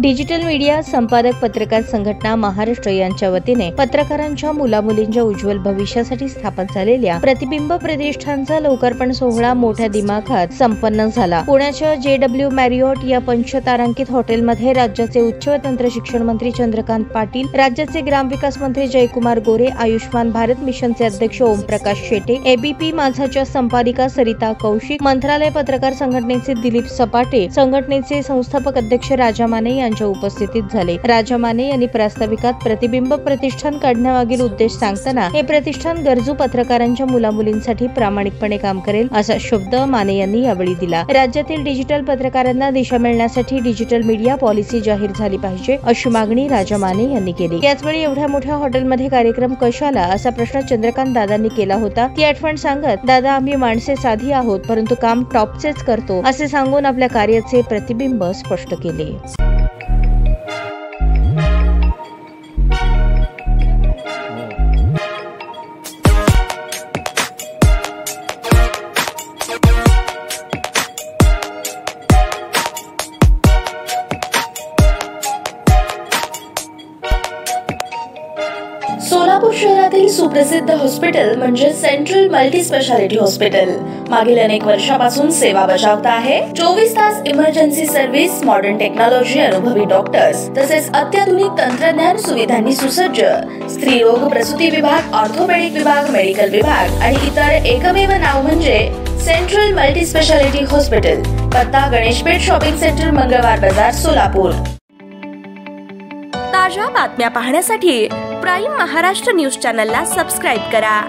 Digital media संपादक पत्रकार संघटना महाराष्ट्र यांच्या वतीने पत्रकारांच्या मुलामुलींच्या उज्ज्वल भविष्यासाठी स्थापन झालेल्या प्रतिबिंब प्रतिष्ठानचा लोकार्पण सोहळा मोठ्या दिमाखात संपन्न झाला। पुण्याच्या JW मॅरियट या पंचतारांकित हॉटेलमध्ये राज्याचे उच्च व तंत्र शिक्षण मंत्री चंद्रकांत पाटील, राज्याचे ग्रामविकास मंत्री जयकुमार गोरे, आयुष्मान भारत मिशनचे अध्यक्ष ओमप्रकाश शेटे, ABP माझाच्या संपादिका सरिता कौशिक, मंत्रालय पत्रकार संघटनेचे दिलीप सपाटे, संघटनेचे संस्थापक अध्यक्ष राजा माने यांच्या उपस्थितीत झाले। राजा माने यांनी प्रास्ताविकात प्रतिबिंब प्रतिष्ठान काढण्यामागील उद्देश सांगताना हे प्रतिष्ठान गरजू पत्रकारांच्या मुलामुलींसाठी प्रामाणिकपणे काम करेल असा शब्द माने यांनी यावेळी दिला। राज्यातील डिजिटल पत्रकारांना दिशा मिळण्यासाठी डिजिटल मीडिया पॉलिसी जाहीर झाली पाहिजे अशी मागणी राजा माने यांनी केली। याचवेळी एवढ्या मोठ्या हॉटेलमध्ये कार्यक्रम कशाला असा प्रश्न चंद्रकांत दादांनी केला होता। ती आठवण सांगत दादा आम्ही माणसे साधी आहोत परंतु काम टॉपचेच करतो असे सांगून आपल्या कार्याचे प्रतिबिंब स्पष्ट केले। सोलापूर शहरातील सुप्रसिद्ध हॉस्पिटल म्हणजे सेंट्रल मल्टी स्पेशालिटी हॉस्पिटल मागील अनेक वर्षापासून सेवा बजावत आहे। 24 तास इमर्जन्सी सर्व्हिस, मॉडर्न टेक्नॉलॉजी, अनुभवी डॉक्टर्स तसेच अत्याधुनिक तंत्रज्ञान सुविधांनी सुसज्ज स्त्रीरोग प्रसूती विभाग, ऑर्थोपेडिक विभाग, मेडिकल विभाग आणि इतर एकमेव नाव म्हणजे सेंट्रल मल्टी स्पेशालिटी हॉस्पिटल। पत्ता गणेशपेठ शॉपिंग सेंटर, मंगळवार बाजार, सोलापूर। ताज्या बातम्या पाहण्यासाठी प्राईम महाराष्ट्र न्यूज चॅनलला सबस्क्राइब करा।